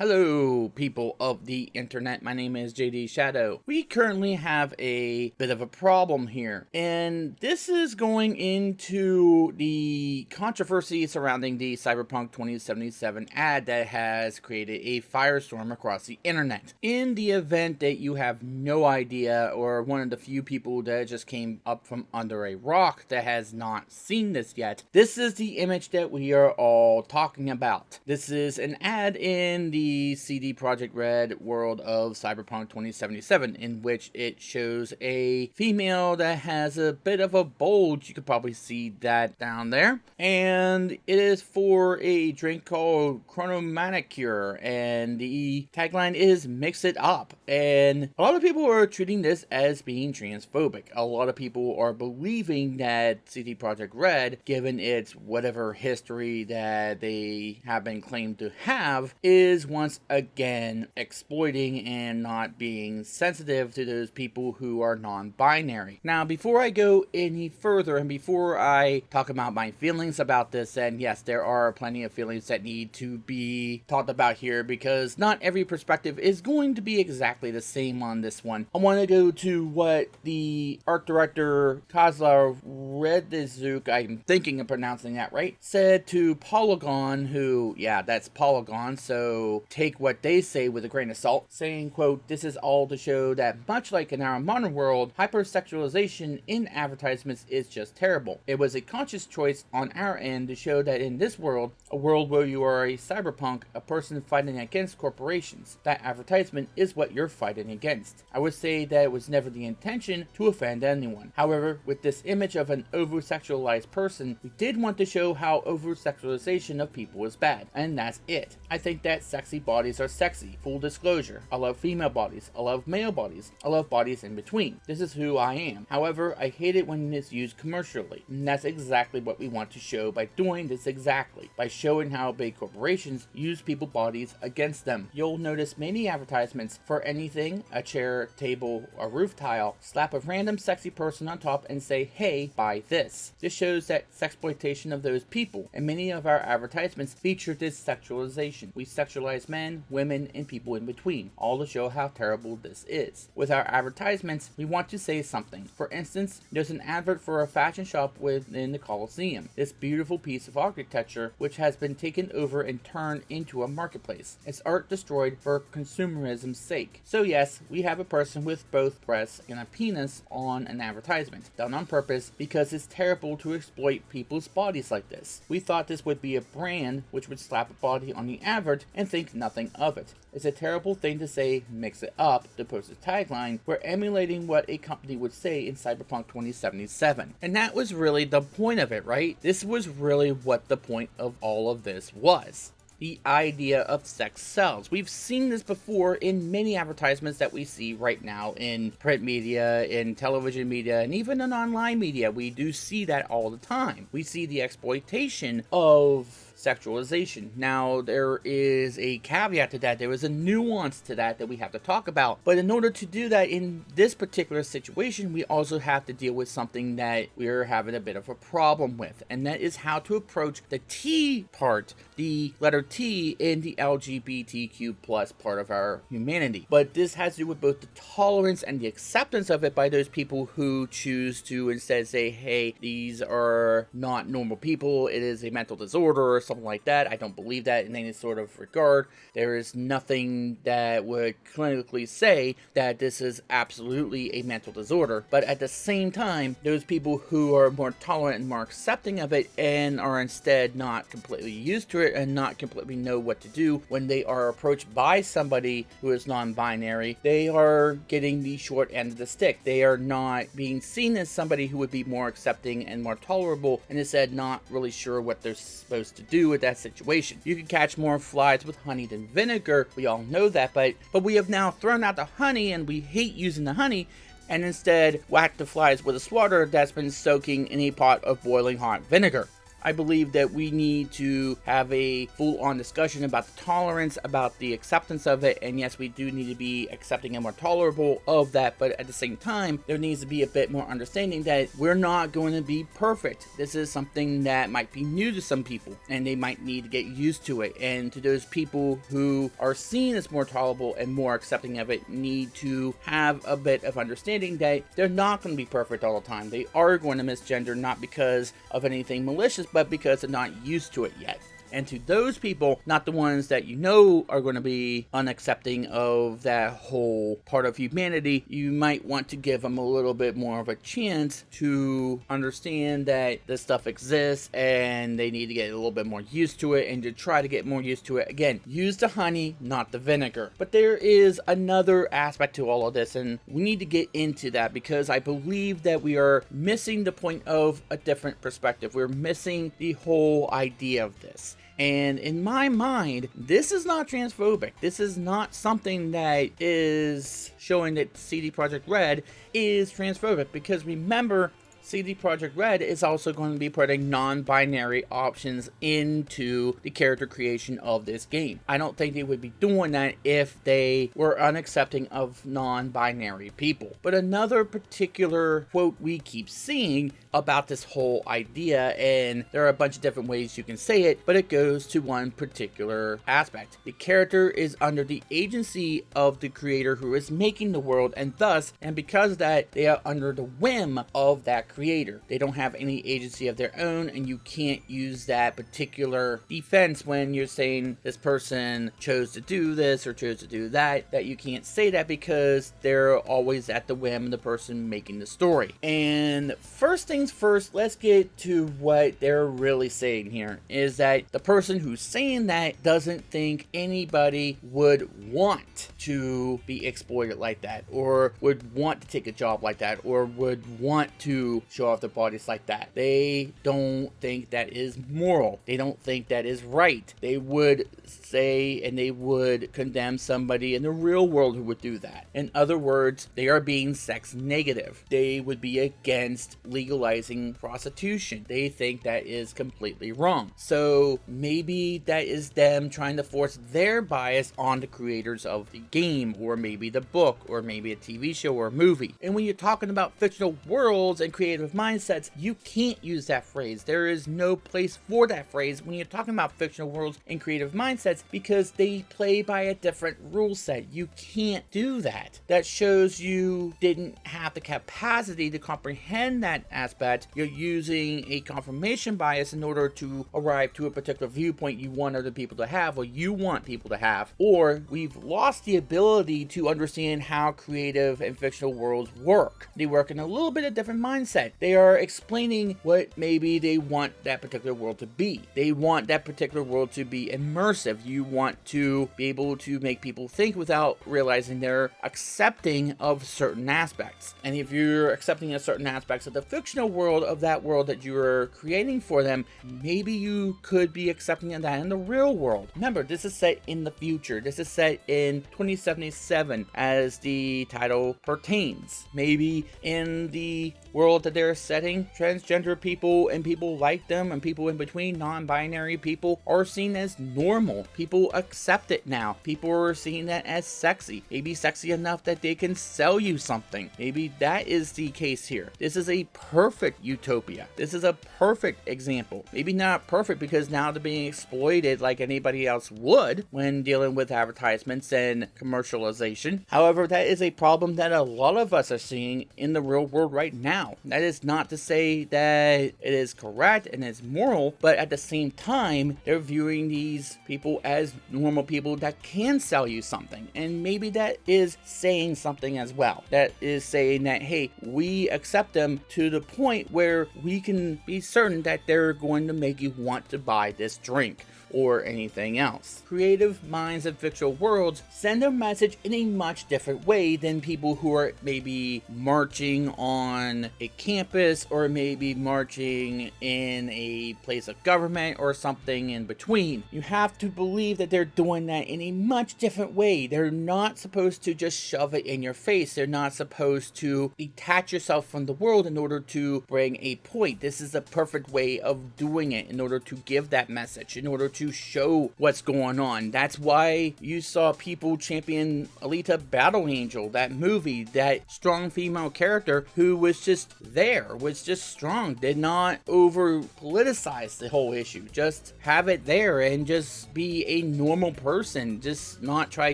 Hello, people of the internet. My name is JD Shadow. We currently have a bit of a problem here, and this is going into the controversy surrounding the Cyberpunk 2077 ad that has created a firestorm across the internet. In the event that you have no idea, or one of the few people that just came up from under a rock that has not seen this yet, this is the image that we are all talking about. This is an ad in the CD Projekt Red world of Cyberpunk 2077, in which it shows a female that has a bit of a bulge. You could probably see that down there. And it is for a drink called Chronomanicure, and the tagline is "Mix It Up." And a lot of people are treating this as being transphobic. A lot of people are believing that CD Projekt Red, given its whatever history that they have been claimed to have, is once again exploiting and not being sensitive to those people who are non-binary. Now, before I go any further and before I talk about my feelings about this, and yes, there are plenty of feelings that need to be talked about here because not every perspective is going to be exactly the same on this one. I want to go to what the art director Kozlar Redizuk, I'm thinking of pronouncing that right, said to Polygon, who, yeah, that's Polygon, so take what they say with a grain of salt, saying, quote, "This is all to show that much like in our modern world, hypersexualization in advertisements is just terrible. It was a conscious choice on our end to show that in this world, a world where you are a cyberpunk, a person fighting against corporations, that advertisement is what you're fighting against. I would say that it was never the intention to offend anyone. However, with this image of an over-sexualized person, we did want to show how over-sexualization of people is bad, and that's it. I think that sexy bodies are sexy. Full disclosure. I love female bodies. I love male bodies. I love bodies in between. This is who I am. However, I hate it when it's used commercially. And that's exactly what we want to show by doing this exactly. By showing how big corporations use people's bodies against them. You'll notice many advertisements for anything, a chair, table, a roof tile, slap a random sexy person on top and say, hey, buy this. This shows that sexploitation of those people. And many of our advertisements feature this sexualization. We sexualize men, women, and people in between, all to show how terrible this is. With our advertisements, we want to say something. For instance, there's an advert for a fashion shop within the Colosseum. This beautiful piece of architecture, which has been taken over and turned into a marketplace. It's art destroyed for consumerism's sake. So yes, we have a person with both breasts and a penis on an advertisement, done on purpose because it's terrible to exploit people's bodies like this. We thought this would be a brand which would slap a body on the advert and think nothing of it. It's a terrible thing to say, mix it up, to post a tagline. We're emulating what a company would say in Cyberpunk 2077. And that was really the point of it, right? This was really what the point of all of this was. The idea of sex sells. We've seen this before in many advertisements that we see right now in print media, in television media, and even in online media. We do see that all the time. We see the exploitation of sexualization. Now, there is a caveat to that. There is a nuance to that we have to talk about. But in order to do that in this particular situation, we also have to deal with something that we're having a bit of a problem with. And that is how to approach the T part, the letter T in the LGBTQ plus part of our humanity. But this has to do with both the tolerance and the acceptance of it by those people who choose to instead say, hey, these are not normal people. It is a mental disorder or something like that. I don't believe that in any sort of regard. There is nothing that would clinically say that this is absolutely a mental disorder. But at the same time, those people who are more tolerant and more accepting of it and are instead not completely used to it and not completely know what to do when they are approached by somebody who is non-binary, they are getting the short end of the stick. They are not being seen as somebody who would be more accepting and more tolerable, and instead not really sure what they're supposed to do with that situation. You can catch more flies with honey than vinegar. We all know that, but we have now thrown out the honey and we hate using the honey and instead whack the flies with a swatter that's been soaking in a pot of boiling hot vinegar. I believe that we need to have a full-on discussion about the tolerance, about the acceptance of it, and yes, we do need to be accepting and more tolerable of that, but at the same time, there needs to be a bit more understanding that we're not going to be perfect. This is something that might be new to some people, and they might need to get used to it, and to those people who are seen as more tolerable and more accepting of it need to have a bit of understanding that they're not going to be perfect all the time. They are going to misgender, not because of anything malicious, but because they're not used to it yet. And to those people, not the ones that you know are going to be unaccepting of that whole part of humanity, you might want to give them a little bit more of a chance to understand that this stuff exists and they need to get a little bit more used to it, and to try to get more used to it. Again, use the honey, not the vinegar. But there is another aspect to all of this, and we need to get into that because I believe that we are missing the point of a different perspective. We're missing the whole idea of this. And in my mind, this is not transphobic. This is not something that is showing that CD Projekt Red is transphobic, because remember, CD Projekt Red is also going to be putting non-binary options into the character creation of this game. I don't think they would be doing that if they were unaccepting of non-binary people. But another particular quote we keep seeing about this whole idea, and there are a bunch of different ways you can say it, but it goes to one particular aspect. The character is under the agency of the creator who is making the world, and thus, and because of that, they are under the whim of that creator. They don't have any agency of their own, and you can't use that particular defense when you're saying this person chose to do this or chose to do that you can't say that because they're always at the whim of the person making the story. And first things first, let's get to what they're really saying here, is that the person who's saying that doesn't think anybody would want to be exploited like that, or would want to take a job like that, or would want to show off their bodies like that. They don't think that is moral. They don't think that is right. They would say and they would condemn somebody in the real world who would do that. In other words, they are being sex negative. They would be against legalizing prostitution. They think that is completely wrong. So maybe that is them trying to force their bias on the creators of the game, or maybe the book, or maybe a TV show or a movie. And when you're talking about fictional worlds and creative mindsets, you can't use that phrase. There is no place for that phrase when you're talking about fictional worlds and creative mindsets, because they play by a different rule set. You can't do that. That shows you didn't have the capacity to comprehend that aspect. You're using a confirmation bias in order to arrive to a particular viewpoint you want other people to have, or you want people to have. Or we've lost the ability to understand how creative and fictional worlds work. They work in a little bit of different mindset. They are explaining what maybe they want that particular world to be. They want that particular world to be immersive. You want to be able to make people think without realizing they're accepting of certain aspects. And if you're accepting of certain aspects of the fictional world, of that world that you're creating for them, maybe you could be accepting of that in the real world. Remember, this is set in the future. This is set in 2077 as the title pertains. Maybe in the world that they're setting, transgender people and people like them and people in between, non-binary people, are seen as normal. People accept it now. People are seeing that as sexy. Maybe sexy enough that they can sell you something. Maybe that is the case here. This is a perfect utopia. This is a perfect example. Maybe not perfect because now they're being exploited like anybody else would when dealing with advertisements and commercialization. However, that is a problem that a lot of us are seeing in the real world right now. That is not to say that it is correct and it's moral, but at the same time, they're viewing these people as normal people that can sell you something. And maybe that is saying something as well. That is saying that, hey, we accept them to the point where we can be certain that they're going to make you want to buy this drink. or anything else. Creative minds of fictional worlds send a message in a much different way than people who are maybe marching on a campus or maybe marching in a place of government or something in between. You have to believe that they're doing that in a much different way. They're not supposed to just shove it in your face. They're not supposed to detach yourself from the world in order to bring a point. This is a perfect way of doing it in order to give that message, in order to show what's going on. That's why you saw people champion Alita Battle Angel, that movie, that strong female character who was just there, was just strong, did not over politicize the whole issue. Just have it there and just be a normal person, just not try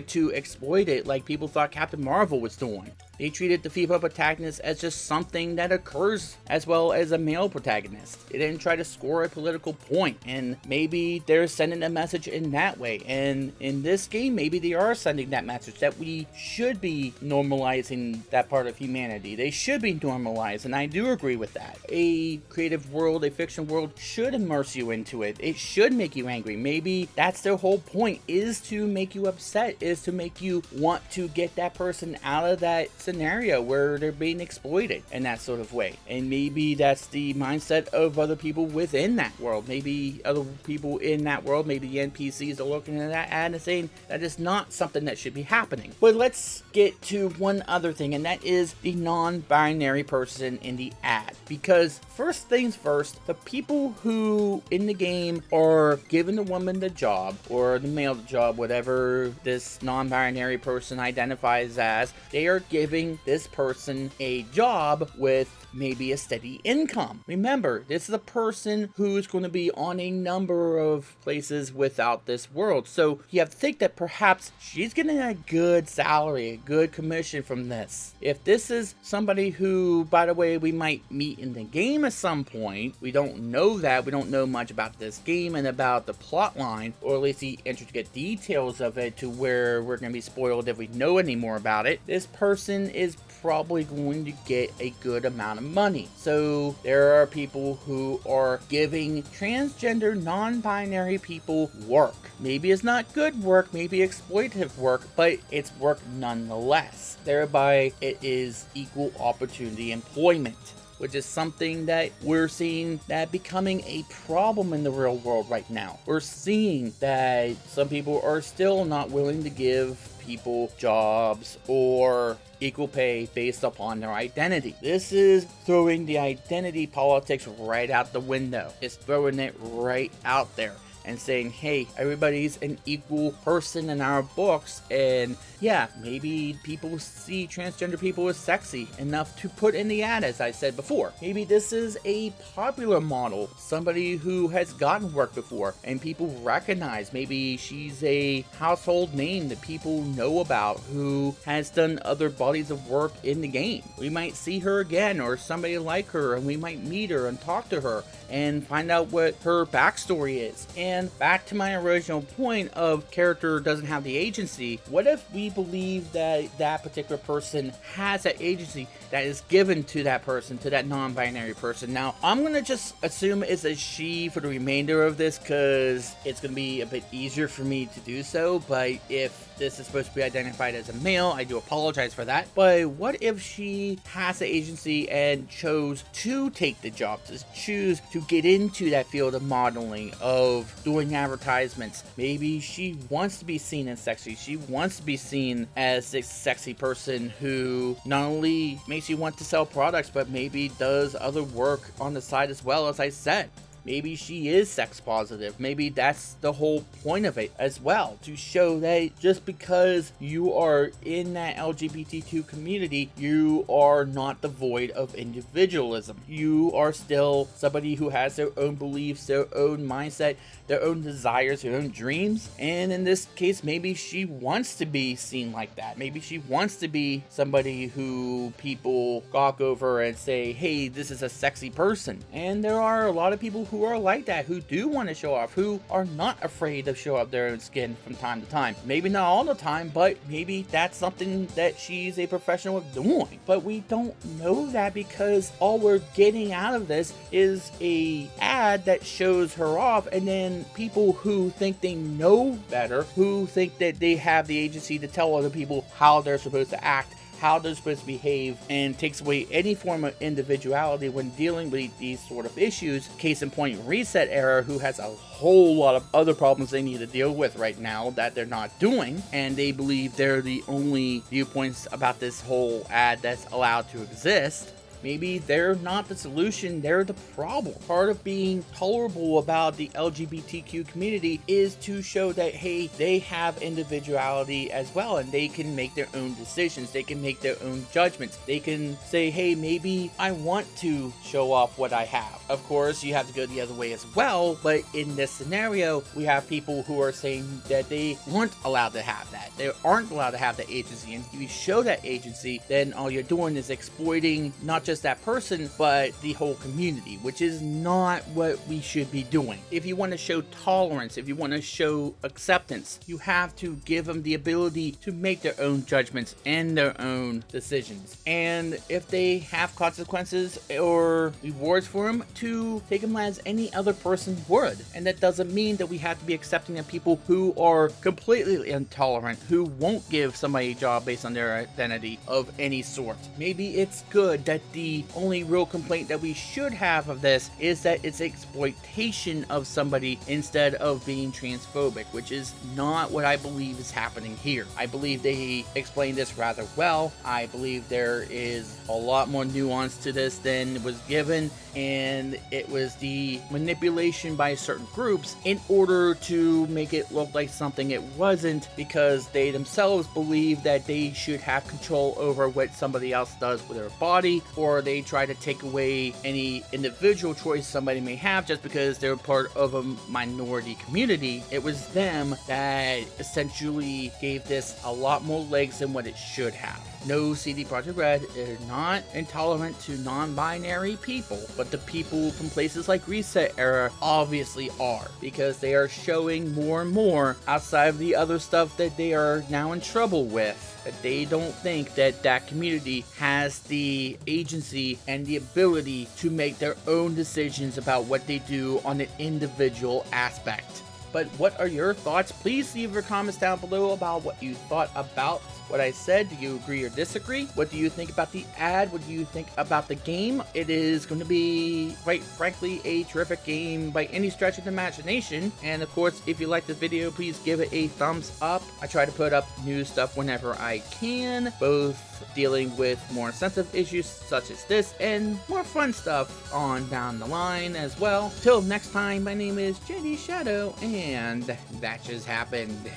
to exploit it like people thought Captain Marvel was doing. They treated the female protagonist as just something that occurs as well as a male protagonist. They didn't try to score a political point, and maybe they're sending a message in that way. And in this game, maybe they are sending that message that we should be normalizing that part of humanity. They should be normalized, and I do agree with that. A creative world, a fiction world should immerse you into it. It should make you angry. Maybe that's their whole point, is to make you upset, is to make you want to get that person out of that scenario where they're being exploited in that sort of way. And maybe that's the mindset of other people within that world. Maybe other people in that world, maybe the NPCs are looking at that ad and saying that is not something that should be happening. But let's get to one other thing, and that is the non-binary person in the ad. Because first things first, the people who in the game are giving the woman the job, or the male the job, whatever this non-binary person identifies as, they are giving this person a job with maybe a steady income. Remember, this is a person who's going to be on a number of places without this world. So you have to think that perhaps she's getting a good salary, a good commission from this. If this is somebody who, by the way, we might meet in the game at some point, we don't know that. We don't know much about this game and about the plot line, or at least the intricate details of it to where we're going to be spoiled if we know any more about it. This person is probably going to get a good amount of money. So there are people who are giving transgender, non-binary people work. Maybe it's not good work, maybe exploitative work, but it's work nonetheless. Thereby, it is equal opportunity employment, which is something that we're seeing that becoming a problem in the real world right now. We're seeing that some people are still not willing to give people jobs or equal pay based upon their identity. This is throwing the identity politics right out the window. It's throwing it right out there and saying, hey, everybody's an equal person in our books, and yeah, maybe people see transgender people as sexy enough to put in the ad, as I said before. Maybe this is a popular model, somebody who has gotten work before and people recognize. Maybe she's a household name that people know about who has done other bodies of work in the game. We might see her again, or somebody like her, and we might meet her and talk to her and find out what her backstory is. And back to my original point of character doesn't have the agency, what if we believe that that particular person has that agency that is given to that person, to that non-binary person? Now, I'm going to just assume it's a she for the remainder of this because it's going to be a bit easier for me to do so, but if this is supposed to be identified as a male, I do apologize for that. But what if she has the agency and chose to take the job, to choose to get into that field of modeling, of doing advertisements? Maybe she wants to be seen as sexy. She wants to be seen as a sexy person who not only makes you want to sell products, but maybe does other work on the side as well, as I said. Maybe she is sex positive. Maybe that's the whole point of it as well, to show that just because you are in that LGBTQ community, you are not devoid of individualism. You are still somebody who has their own beliefs, their own mindset, their own desires, their own dreams. And in this case, maybe she wants to be seen like that. Maybe she wants to be somebody who people gawk over and say, hey, this is a sexy person. And there are a lot of people who are like that, who do want to show off, who are not afraid to show up their own skin from time to time. Maybe not all the time, but maybe that's something that she's a professional of doing. But we don't know that because all we're getting out of this is a ad that shows her off, and then people who think they know better, who think that they have the agency to tell other people how they're supposed to act, how they're supposed to behave, and takes away any form of individuality when dealing with these sort of issues. Case in point, Reset Era, who has a whole lot of other problems they need to deal with right now that they're not doing, and they believe they're the only viewpoints about this whole ad that's allowed to exist. Maybe they're not the solution, they're the problem. Part of being tolerable about the LGBTQ community is to show that, hey, they have individuality as well, and they can make their own decisions, they can make their own judgments. They can say, hey, maybe I want to show off what I have. Of course, you have to go the other way as well, but in this scenario, we have people who are saying that they weren't allowed to have that. They aren't allowed to have that agency, and if you show that agency, then all you're doing is exploiting not just that person, but the whole community, which is not what we should be doing. If you want to show tolerance, if you want to show acceptance, you have to give them the ability to make their own judgments and their own decisions. And if they have consequences or rewards for them, to take them as any other person would. And that doesn't mean that we have to be accepting of people who are completely intolerant, who won't give somebody a job based on their identity of any sort. Maybe it's good that the only real complaint that we should have of this is that it's exploitation of somebody instead of being transphobic, which is not what I believe is happening here. I believe they explained this rather well. I believe there is a lot more nuance to this than was given, and it was the manipulation by certain groups in order to make it look like something it wasn't, because they themselves believe that they should have control over what somebody else does with their body, or they try to take away any individual choice somebody may have just because they're part of a minority community. It was them that essentially gave this a lot more legs than what it should have. No, CD Projekt Red is not intolerant to non-binary people, but the people from places like Reset Era obviously are, because they are showing more and more outside of the other stuff that they are now in trouble with, that they don't think that that community has the agency and the ability to make their own decisions about what they do on an individual aspect. But what are your thoughts? Please leave your comments down below about what you thought about what I said. Do you agree or disagree? What do you think about the ad? What do you think about the game? It is going to be, quite frankly, a terrific game by any stretch of the imagination. And of course, if you like this video, please give it a thumbs up. I try to put up new stuff whenever I can, both dealing with more sensitive issues such as this and more fun stuff on down the line as well. Till next time, my name is JD Shadow, and that just happened.